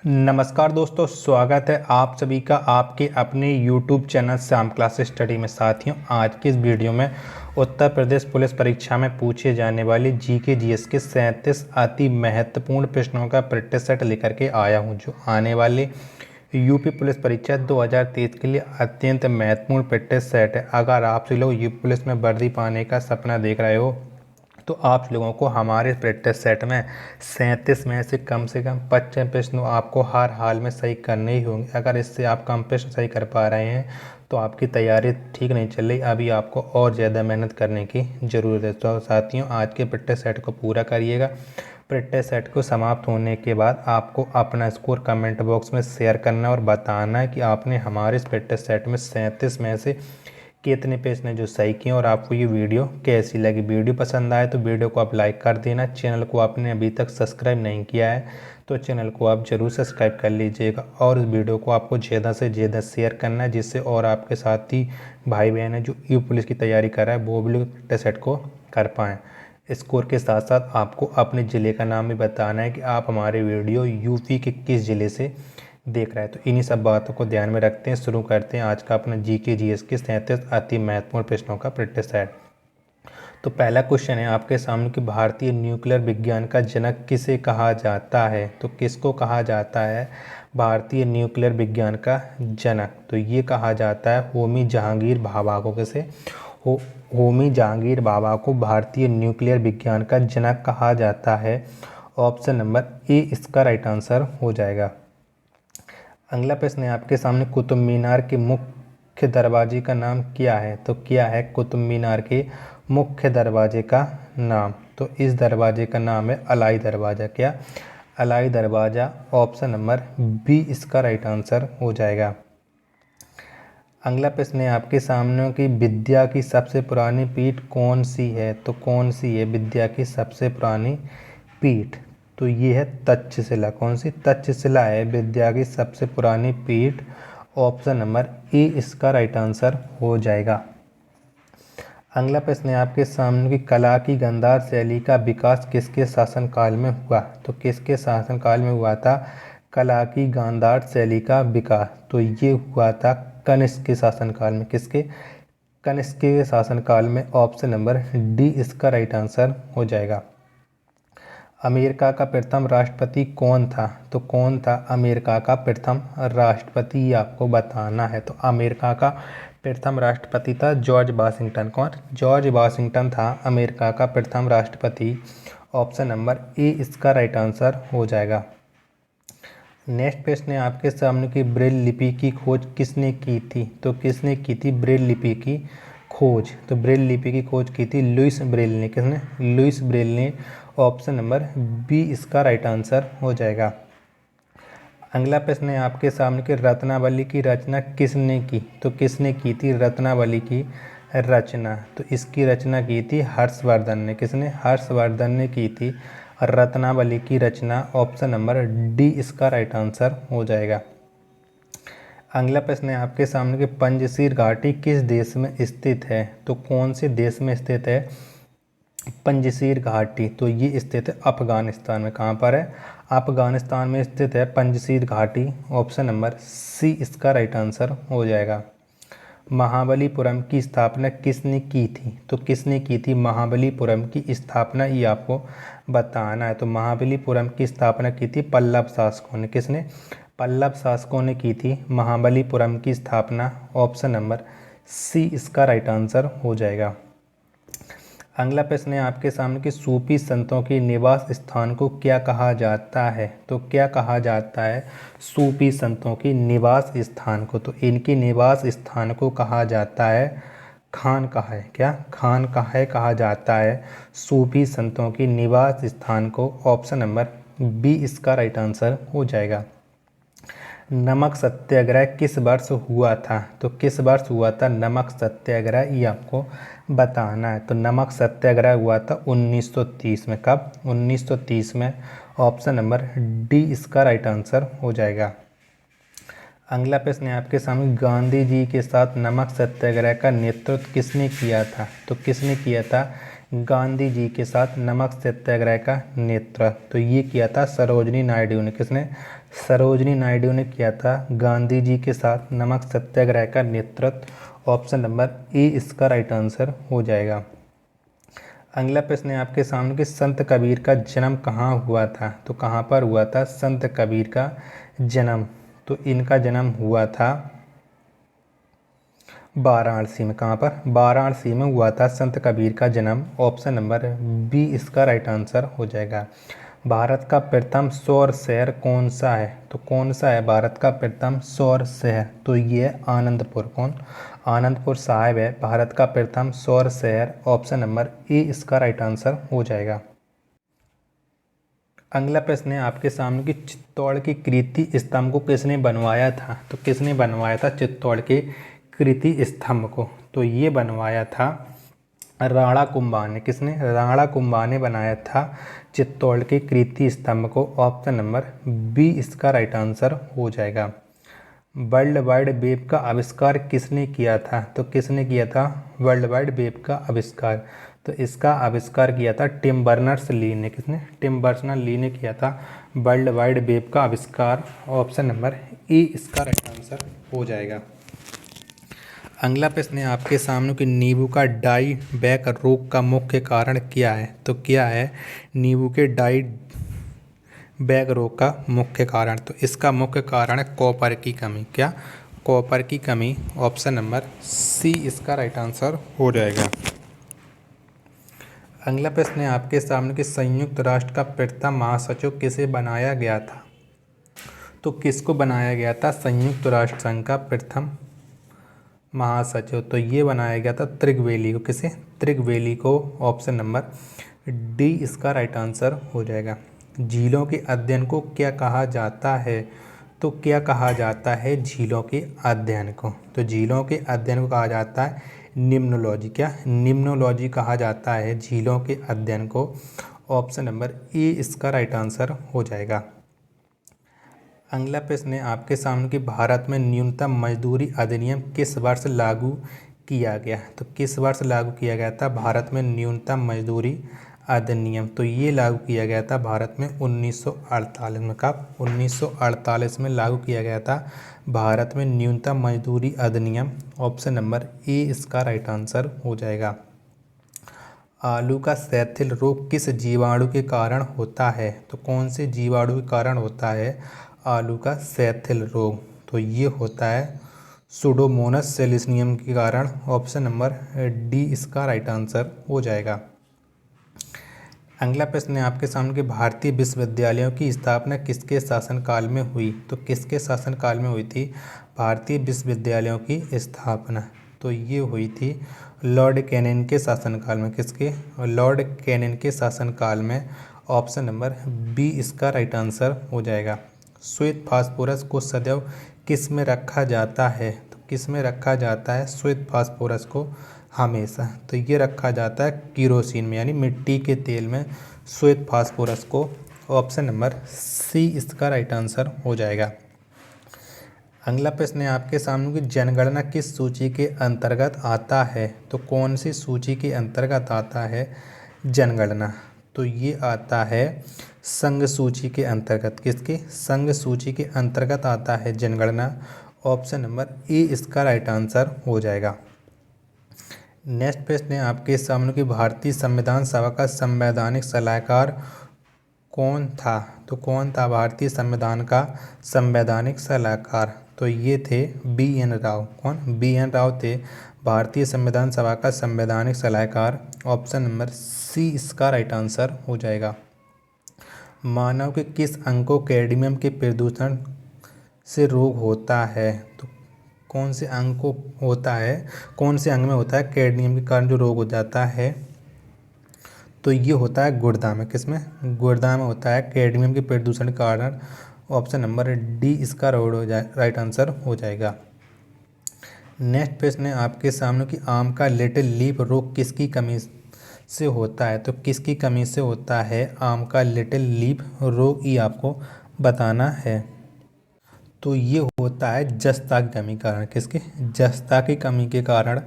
नमस्कार दोस्तों, स्वागत है आप सभी का आपके अपने YouTube channel Shyam class study में। साथियों, आज की इस वीडियो में उत्तर प्रदेश पुलिस परीक्षा में पूछे जाने वाले जीके जीएस के 37 अति महत्वपूर्ण प्रश्नों का प्रैक्टिस सेट लेकर के आया हूं, जो आने वाले यूपी पुलिस परीक्षा 2023 के लिए अत्यंत महत्वपूर्ण प्रैक्टिस सेट है। अगर आप सभी लोग यूपी पुलिस में वर्दी पाने का सपना देख रहे हो तो आप लोगों को हमारे प्रैक्टिस सेट में 37 में से कम 25 प्रश्न आपको हर हाल में सही करने ही होंगे। अगर इससे आप कम प्रश्न सही कर पा रहे हैं तो आपकी तैयारी ठीक नहीं चल रही, अभी आपको और ज़्यादा मेहनत करने की ज़रूरत है। तो साथियों, आज के प्रैक्टिस सेट को पूरा करिएगा। प्रैक्टिस सेट को समाप्त होने के बाद आपको अपना स्कोर कमेंट बॉक्स में शेयर करना और बताना है कि आपने हमारे इस प्रैक्टिस सेट में 37 में से कितने प्रश्न ने जो सही किए और आपको ये वीडियो कैसी लगी। वीडियो पसंद आए तो वीडियो को आप लाइक कर देना। चैनल को आपने अभी तक सब्सक्राइब नहीं किया है तो चैनल को आप ज़रूर सब्सक्राइब कर लीजिएगा और इस वीडियो को आपको ज़्यादा से ज़्यादा शेयर करना है, जिससे और आपके साथी भाई बहन है जो यू पुलिस की तैयारी कर रहा है वो भी प्रैक्टिस सेट को कर पाएँ। स्कोर के साथ साथ आपको अपने ज़िले का नाम भी बताना है कि आप हमारे वीडियो यूपी के किस ज़िले से देख रहा है। तो इन्हीं सब बातों को ध्यान में रखते हैं शुरू करते हैं आज का अपना जीके जीएस के 37 अति महत्वपूर्ण प्रश्नों का प्रैक्टिस सेट। तो पहला क्वेश्चन है आपके सामने कि भारतीय न्यूक्लियर विज्ञान का जनक किसे कहा जाता है। तो किसको कहा जाता है भारतीय न्यूक्लियर विज्ञान का जनक? तो ये कहा जाता है होमी जहांगीर भाभा को। किसे? होमी जहांगीर भाभा को भारतीय न्यूक्लियर विज्ञान का जनक कहा जाता है। ऑप्शन नंबर ए इसका राइट आंसर हो जाएगा। अगला प्रश्न है आपके सामने कुतुब मीनार के मुख्य दरवाजे का नाम क्या है। तो क्या है कुतुब मीनार के मुख्य दरवाजे का नाम? तो इस दरवाजे का नाम है अलाई दरवाज़ा। क्या? अलाई दरवाज़ा। ऑप्शन नंबर बी इसका राइट आंसर हो जाएगा। अगला प्रश्न है आपके सामने कि विद्या की सबसे पुरानी पीठ कौन सी है। तो कौन सी है विद्या की सबसे पुरानी पीठ? तो ये है तक्षशिला। कौन सी? तक्षशिला है विद्या की सबसे पुरानी पीठ। ऑप्शन नंबर ए इसका राइट आंसर हो जाएगा। अगला प्रश्न है आपके सामने कि कला की गांधार शैली का विकास किसके शासनकाल में हुआ। तो किसके शासनकाल में हुआ था कला की गांधार शैली का विकास? तो ये हुआ था कनिष्क के शासनकाल में। किसके? कनिष्क के शासनकाल में। ऑप्शन नंबर डी इसका राइट आंसर हो जाएगा। अमेरिका का प्रथम राष्ट्रपति कौन था? तो कौन था अमेरिका का प्रथम राष्ट्रपति, ये आपको बताना है। तो अमेरिका का प्रथम राष्ट्रपति था जॉर्ज वाशिंगटन। कौन? जॉर्ज वाशिंगटन था अमेरिका का प्रथम राष्ट्रपति। ऑप्शन नंबर ए इसका राइट आंसर हो जाएगा। नेक्स्ट प्रश्न है आपके सामने कि ब्रेल लिपि की खोज किसने की थी। तो किसने की थी ब्रेल लिपि की खोज? तो ब्रेल लिपि की खोज की थी लुईस ब्रेल ने। किसने? लुईस ब्रेल ने। ऑप्शन नंबर बी इसका राइट आंसर हो जाएगा। अगला प्रश्न है आपके सामने कि रत्नावली की रचना किसने की। तो किसने की थी रत्नावली की रचना? तो इसकी रचना की थी हर्षवर्धन ने। किसने? हर्षवर्धन ने की थी रत्नावली की रचना। ऑप्शन नंबर डी इसका राइट आंसर हो जाएगा। अगला प्रश्न है आपके सामने कि पंजशीर घाटी किस देश में स्थित है। तो कौन से देश में स्थित है पंजशीर घाटी? तो ये स्थित है अफगानिस्तान में। कहाँ पर है? अफगानिस्तान में स्थित है पंजशीर घाटी। ऑप्शन नंबर सी इसका राइट आंसर हो जाएगा। महाबलीपुरम की स्थापना किसने की थी? तो किसने की थी महाबलीपुरम की स्थापना, ये आपको बताना है। तो महाबलीपुरम की स्थापना की थी पल्लव शासकों ने। किसने? पल्लव शासकों ने की थी महाबलीपुरम की स्थापना। ऑप्शन नंबर सी इसका राइट आंसर हो जाएगा। अगला प्रश्न है आपके सामने कि सूफी संतों के निवास स्थान को क्या कहा जाता है। तो क्या कहा जाता है सूफी संतों के निवास स्थान को? तो इनके निवास स्थान को कहा जाता है खानकाह है। क्या? खानकाह कहा जाता है सूफी संतों के निवास स्थान को। ऑप्शन नंबर बी इसका राइट आंसर हो जाएगा। नमक सत्याग्रह किस वर्ष हुआ था? तो किस वर्ष हुआ था नमक सत्याग्रह, ये आपको बताना है। तो नमक सत्याग्रह हुआ था 1930 में। कब? 1930 में। ऑप्शन नंबर डी इसका राइट आंसर हो जाएगा। अगला प्रश्न है आपके सामने गांधी जी के साथ नमक सत्याग्रह का नेतृत्व किसने किया था? तो किसने किया था गांधी जी के साथ नमक सत्याग्रह का नेतृत्व? तो ये किया था सरोजनी नायडू ने। किसने? सरोजनी नायडू ने किया था गांधी जी के साथ नमक सत्याग्रह का नेतृत्व। ऑप्शन नंबर ए इसका राइट आंसर हो जाएगा। अगला प्रश्न है आपके सामने कि संत कबीर का जन्म कहाँ हुआ था? तो कहाँ पर हुआ था संत कबीर का जन्म? तो इनका जन्म हुआ था वाराणसी में। कहाँ पर? वाराणसी में हुआ था संत कबीर का जन्म। ऑप्शन नंबर बी इसका राइट आंसर हो जाएगा। भारत का प्रथम सौर शहर कौन सा है? तो कौन सा है भारत का प्रथम सौर शहर? तो ये है आनंदपुर। कौन? आनंदपुर साहिब है भारत का प्रथम सौर शहर। ऑप्शन नंबर ए इसका राइट आंसर हो जाएगा। अगला प्रश्न है आपके सामने कि चित्तौड़ के कीर्ति स्तंभ को किसने बनवाया था? तो किसने बनवाया था चित्तौड़ के कीर्ति स्तंभ को? तो ये बनवाया था राणा कुंभा ने। किसने? राणा कुंभा ने बनाया था चित्तौड़ के कीर्ति स्तंभ को। ऑप्शन नंबर बी इसका राइट आंसर हो जाएगा। वर्ल्ड वाइड वेब का आविष्कार किसने किया था? तो किसने किया था वर्ल्ड वाइड वेब का आविष्कार? तो इसका आविष्कार किया था टिम बर्नर्स ली ने। किसने? टिम बर्नर्स ली ने किया था वर्ल्ड वाइड वेब का आविष्कार। ऑप्शन नंबर ए इसका राइट आंसर हो जाएगा। अगला प्रश्न है आपके सामने कि नींबू का डाई बैक रोग का मुख्य कारण क्या है? तो क्या है नींबू के डाई बैक रोग का मुख्य कारण? तो इसका मुख्य कारण है कॉपर की कमी। क्या? कॉपर की कमी। ऑप्शन नंबर सी इसका राइट आंसर हो जाएगा। अगला प्रश्न है आपके सामने कि संयुक्त राष्ट्र का प्रथम महासचिव किसे बनाया गया था? तो किसको बनाया गया था संयुक्त राष्ट्र संघ का प्रथम महासचिव? तो ये बनाया गया था त्रिगवेली को। किसे? त्रिगवेली को। ऑप्शन नंबर डी इसका राइट आंसर हो जाएगा। झीलों के अध्ययन को क्या कहा जाता है? तो क्या कहा जाता है झीलों के अध्ययन को? तो झीलों के अध्ययन को कहा जाता है निम्नोलॉजी। क्या? निम्नोलॉजी कहा जाता है झीलों के अध्ययन को। ऑप्शन नंबर ए इसका राइट आंसर हो जाएगा। अगला प्रश्न है आपके सामने कि भारत में न्यूनतम मजदूरी अधिनियम किस वर्ष लागू किया गया? तो किस वर्ष लागू किया गया था भारत में न्यूनतम मजदूरी अधिनियम? तो ये लागू किया गया था भारत में 1948 में। कब? 1948 में लागू किया गया था भारत में न्यूनतम मजदूरी अधिनियम। ऑप्शन नंबर ए इसका राइट आंसर हो जाएगा। आलू का सैथिल रोग किस जीवाणु के कारण होता है? तो कौन से जीवाणु के कारण होता है आलू का सैथिल रोग? तो ये होता है सुडोमोनास सेलिसियम के कारण। ऑप्शन नंबर डी इसका राइट आंसर हो जाएगा। अगला प्रश्न है आपके सामने कि भारतीय विश्वविद्यालयों की स्थापना किसके शासनकाल में हुई? तो किसके शासनकाल में हुई थी भारतीय विश्वविद्यालयों की स्थापना? तो ये हुई थी लॉर्ड कैनिंग के शासनकाल में। किसके? लॉर्ड कैनिंग के शासनकाल में। ऑप्शन नंबर बी इसका राइट आंसर हो जाएगा। श्वेत फास्फोरस को सदैव किस में रखा जाता है? तो किस में रखा जाता है श्वेत फास्फोरस को हमेशा? तो ये रखा जाता है केरोसिन में, यानी मिट्टी के तेल में श्वेत फास्फोरस को। ऑप्शन नंबर सी इसका राइट आंसर हो जाएगा। अगला प्रश्न है आपके सामने कि जनगणना किस सूची के अंतर्गत आता है? तो कौन सी सूची के अंतर्गत आता है जनगणना? तो ये आता है संघ सूची के अंतर्गत। किसके? संघ सूची के अंतर्गत आता है जनगणना। ऑप्शन नंबर ए इसका राइट आंसर हो जाएगा। नेक्स्ट प्रश्न है आपके सामने कि भारतीय संविधान सभा का संवैधानिक सलाहकार कौन था? तो कौन था भारतीय संविधान का संवैधानिक सलाहकार? तो ये थे बी एन राव। कौन? बी एन राव थे भारतीय संविधान सभा का संवैधानिक सलाहकार। ऑप्शन नंबर सी इसका राइट आंसर हो जाएगा। मानव के किस अंग को कैडमियम के प्रदूषण से रोग होता है? तो कौन से अंग को होता है, कौन से अंग में होता है कैडमियम के कारण जो रोग हो जाता है? तो ये होता है गुर्दा में। किसमें? गुर्दा में होता है कैडमियम के प्रदूषण के कारण। ऑप्शन नंबर डी इसका राइट आंसर हो जाएगा। नेक्स्ट प्रश्न है आपके सामने कि आम का लिटिल लीफ रोग किसकी कमी से होता है? तो किसकी कमी से होता है आम का लिटिल लीफ रोग? ये आपको बताना है। तो ये होता है जस्ता की कमी के कारण। किसके? जस्ता की कमी के कारण।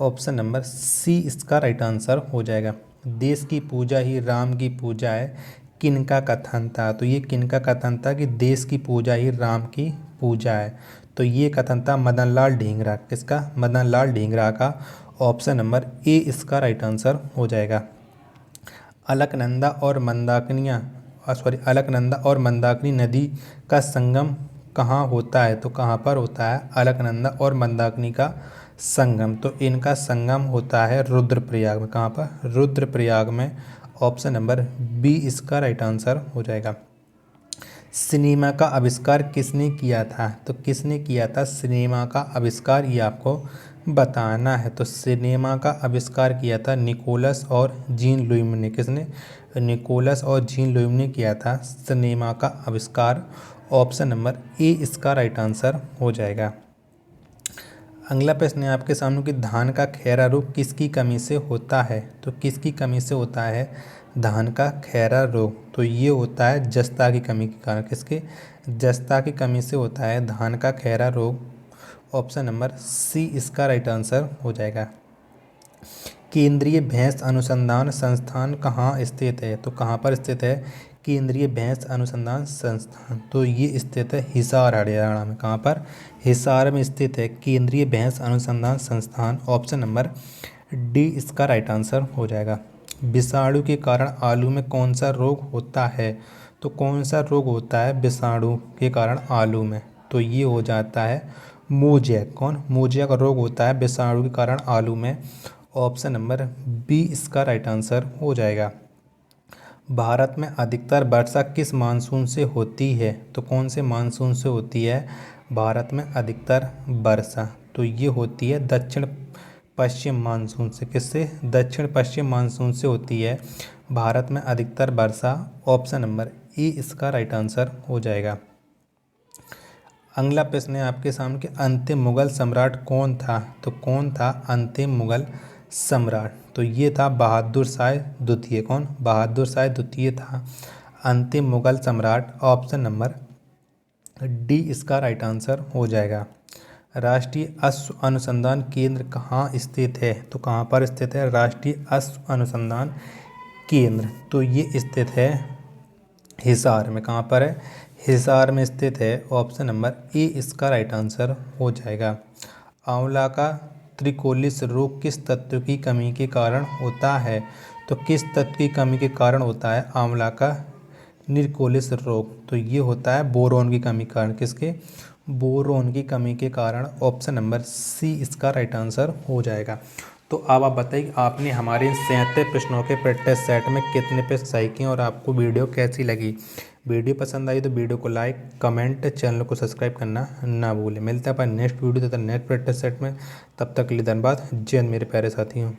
ऑप्शन नंबर सी इसका राइट आंसर हो जाएगा। देश की पूजा ही राम की पूजा है, किनका कथन था? तो ये किनका कथन था कि देश की पूजा ही राम की पूजा है? तो ये कथन था मदन लाल ढींगरा। किसका? मदन लाल ढींगरा का। ऑप्शन नंबर ए इसका राइट आंसर हो जाएगा। अलकनंदा और अलकनंदा और मंदाकिनी नदी का संगम कहाँ होता है? तो कहाँ पर होता है अलकनंदा और मंदाकिनी का संगम? तो इनका संगम होता है रुद्रप्रयाग में। कहाँ पर? रुद्रप्रयाग में। ऑप्शन नंबर बी इसका राइट आंसर हो जाएगा। सिनेमा का आविष्कार किसने किया था? तो किसने किया था सिनेमा का आविष्कार, ये आपको बताना है। तो सिनेमा का आविष्कार किया था निकोलस और जीन लुइम ने। किसने? निकोलस और जीन लुइम ने किया था सिनेमा का आविष्कार। ऑप्शन नंबर ए इसका राइट आंसर हो जाएगा। अगला प्रश्न है आपके सामने कि धान का खैरा रोग किसकी कमी से होता है? तो किसकी कमी से होता है धान का खैरा रोग? तो ये होता है जस्ता की कमी के कारण। किसके? जस्ता की कमी से होता है धान का खैरा रोग। ऑप्शन नंबर सी इसका राइट आंसर हो जाएगा। केंद्रीय भैंस अनुसंधान संस्थान कहाँ स्थित है? तो कहाँ पर स्थित है केंद्रीय भैंस अनुसंधान संस्थान? तो ये स्थित है हिसार, हरियाणा में। कहाँ पर? हिसार में स्थित है केंद्रीय भैंस अनुसंधान संस्थान। ऑप्शन नंबर डी इसका राइट आंसर हो जाएगा। विषाणु के कारण आलू में कौन सा रोग होता है? तो कौन सा रोग होता है विषाणु के कारण आलू में? तो ये हो जाता है मोजैक। कौन? मोजैक रोग होता है विषाणु के कारण आलू में। ऑप्शन नंबर बी इसका राइट आंसर हो जाएगा। भारत में अधिकतर वर्षा किस मानसून से होती है? तो कौन से मानसून से होती है भारत में अधिकतर वर्षा? तो ये होती है दक्षिण पश्चिम मानसून से। किससे? दक्षिण पश्चिम मानसून से होती है भारत में अधिकतर वर्षा। ऑप्शन नंबर ए इसका राइट आंसर हो जाएगा। अगला प्रश्न है आपके सामने कि अंतिम मुगल सम्राट कौन था? तो कौन था अंतिम मुगल सम्राट? तो ये था बहादुर शाह द्वितीय। कौन? बहादुर शाह द्वितीय था अंतिम मुगल सम्राट। ऑप्शन नंबर डी इसका राइट आंसर हो जाएगा। राष्ट्रीय अश्व अनुसंधान केंद्र कहाँ स्थित है? तो कहाँ पर स्थित है राष्ट्रीय अश्व अनुसंधान केंद्र? तो ये स्थित है हिसार में। कहाँ पर है? हिसार में स्थित है। ऑप्शन नंबर ए इसका राइट आंसर हो जाएगा। आंवला का त्रिकोलिस रोग किस तत्व की कमी के कारण होता है? तो किस तत्व की कमी के कारण होता है आंवला का निकोलिस रोग? तो ये होता है बोरोन की कमी के कारण। किसके? बोरोन की कमी के कारण। ऑप्शन नंबर सी इसका राइट आंसर हो जाएगा। तो अब आप बताइए कि आपने हमारे इन 77 प्रश्नों के प्रैक्टिस सेट में कितने प्रश्न सही किए और आपको वीडियो कैसी लगी। वीडियो पसंद आई तो वीडियो को लाइक, कमेंट, चैनल को सब्सक्राइब करना ना भूलें। मिलता है अपन नेक्स्ट वीडियो तथा नेक्स्ट प्रैक्टिस सेट में। तब तक के लिए धन्यवाद। जय हिंद मेरे प्यारे साथियों।